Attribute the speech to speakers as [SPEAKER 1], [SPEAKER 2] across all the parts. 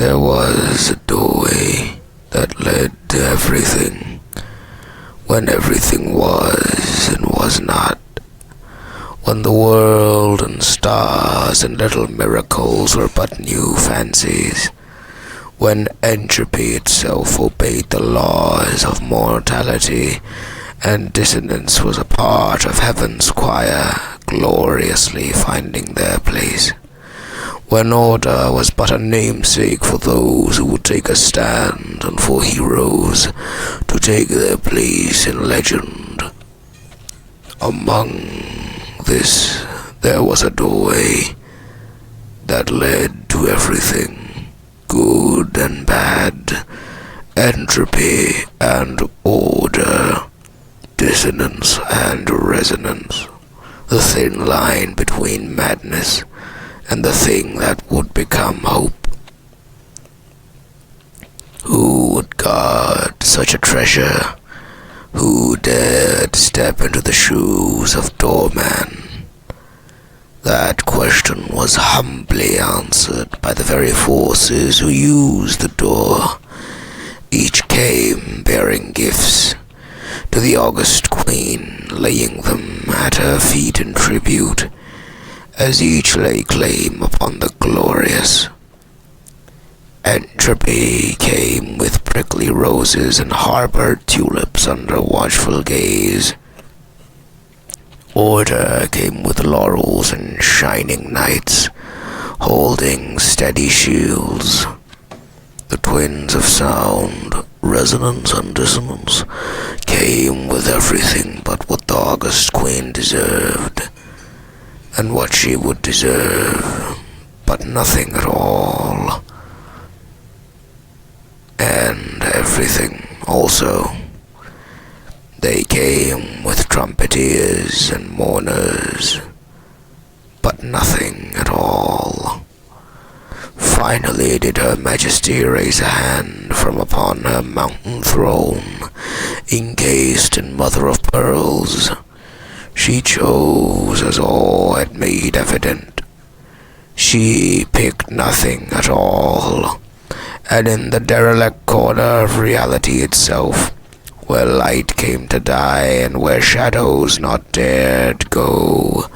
[SPEAKER 1] There was a doorway that led to everything, when everything was and was not, when the world and stars and little miracles were but new fancies, when entropy itself obeyed the laws of mortality, and dissonance was a part of heaven's choir, gloriously finding their place. When order was but a namesake for those who would take a stand, and for heroes to take their place in legend. Among this, there was a doorway that led to everything, good and bad, entropy and order, dissonance and resonance, the thin line between madness and the thing that would become hope. Who would guard such a treasure? Who dared step into the shoes of Doorman? That question was humbly answered by the very forces who used the door. Each came bearing gifts to the august queen, laying them at her feet in tribute, as each lay claim upon the glorious. Entropy came with prickly roses and harbored tulips under watchful gaze. Order came with laurels and shining knights, holding steady shields. The twins of sound, resonance and dissonance, came with everything but what the august queen deserved, and what she would deserve, but nothing at all, and everything also. They came with trumpeters and mourners, but nothing at all. Finally did her majesty raise a hand from upon her mountain throne, encased in mother of pearls. She chose as all had made evident. She picked nothing at all, and in the derelict corner of reality itself, where light came to die and where shadows not dared go,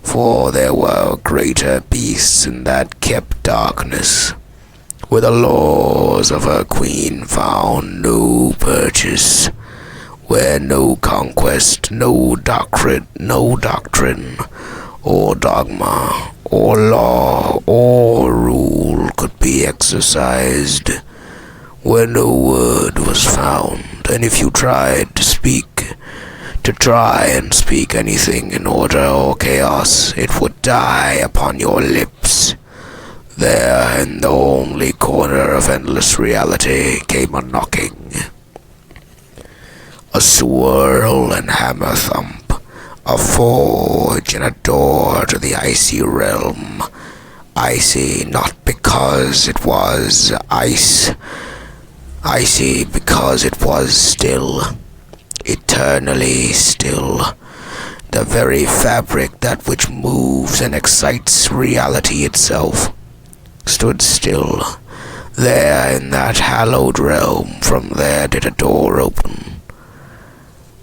[SPEAKER 1] for there were greater beasts in that kept darkness, where the laws of her queen found no purchase, where no conquest, no doctrine, or dogma, or law, or rule could be exercised, where no word was found, and if you tried to try and speak anything in order or chaos, it would die upon your lips. There, in the only corner of endless reality, came a knocking, a swirl and hammer thump, a forge and a door to the icy realm. Icy not because it was ice, icy because it was still, eternally still. The very fabric, that which moves and excites reality itself, stood still. There in that hallowed realm, from there did a door open,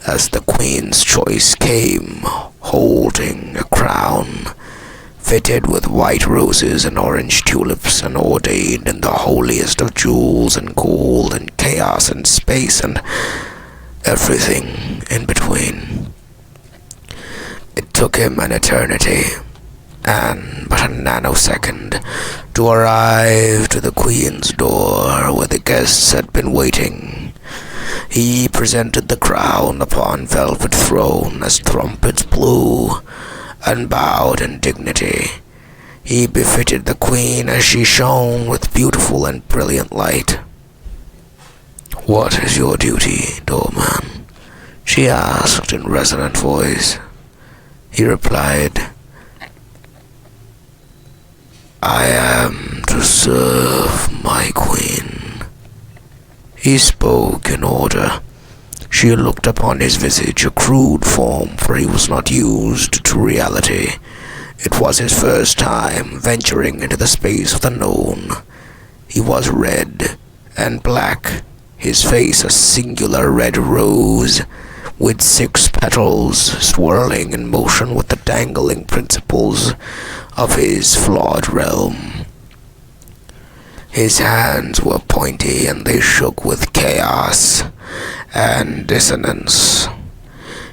[SPEAKER 1] as the queen's choice came, holding a crown, fitted with white roses and orange tulips, and ordained in the holiest of jewels and gold and chaos and space and everything in between. It took him an eternity, and but a nanosecond, to arrive to the queen's door where the guests had been waiting. He presented the crown upon velvet throne as trumpets blew, and bowed in dignity. He befitted the queen as she shone with beautiful and brilliant light. "What is your duty, Doorman?" she asked in resonant voice. He replied, "I am to serve my queen." He spoke in order. She looked upon his visage, a crude form, for he was not used to reality. It was his first time venturing into the space of the known. He was red and black, his face a singular red rose, with 6 petals swirling in motion with the dangling principles of his flawed realm. His hands were pointy and they shook with chaos and dissonance.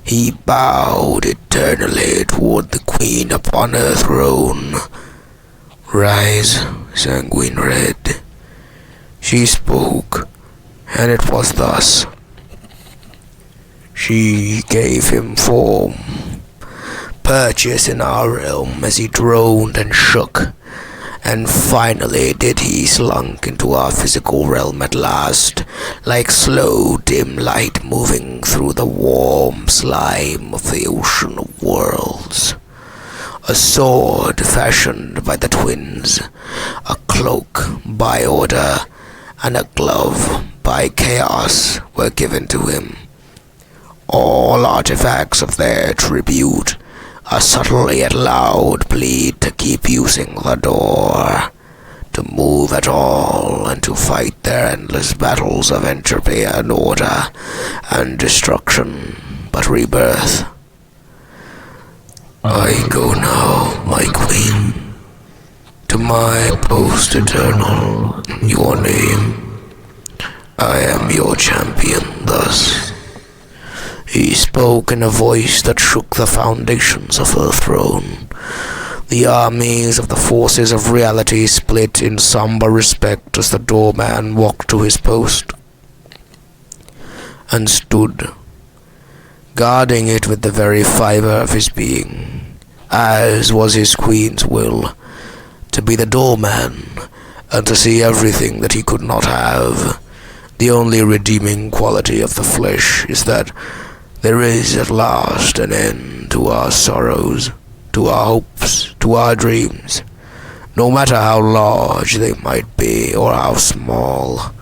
[SPEAKER 1] He bowed eternally toward the queen upon her throne. "Rise, sanguine red." She spoke, and it was thus. She gave him form, purchase in our realm as he droned and shook, and finally did he slunk into our physical realm at last, like slow dim light moving through the warm slime of the ocean of worlds. A sword fashioned by the twins, a cloak by order, and a glove by chaos were given to him. All artifacts of their tribute, a subtle yet loud plead to keep using the door, to move at all, and to fight their endless battles of entropy and order and destruction, but rebirth. I go now, my queen, to my post eternal, your name. I am your champion thus. He spoke in a voice that shook the foundations of her throne. The armies of the forces of reality split in somber respect as the doorman walked to his post and stood, guarding it with the very fiber of his being, as was his queen's will, to be the doorman and to see everything that he could not have. The only redeeming quality of the flesh is that there is at last an end to our sorrows, to our hopes, to our dreams, no matter how large they might be or how small.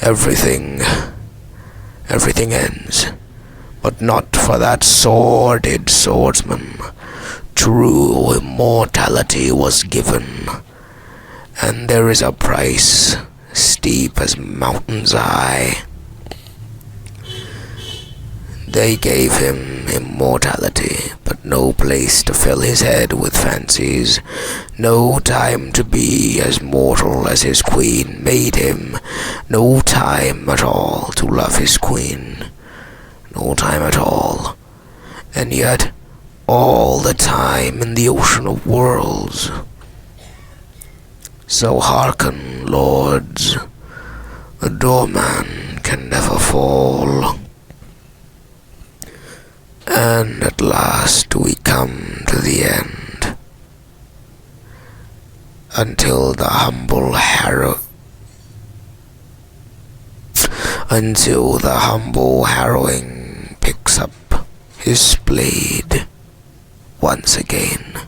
[SPEAKER 1] Everything ends, but not for that sordid swordsman. True immortality was given, and there is a price steep as mountain's eye. They gave him immortality, but no place to fill his head with fancies, no time to be as mortal as his queen made him, no time at all to love his queen, no time at all, and yet all the time in the ocean of worlds. So hearken, lords, the doorman can never fall. And at last we come to the end, until the humble harrowing picks up his blade once again.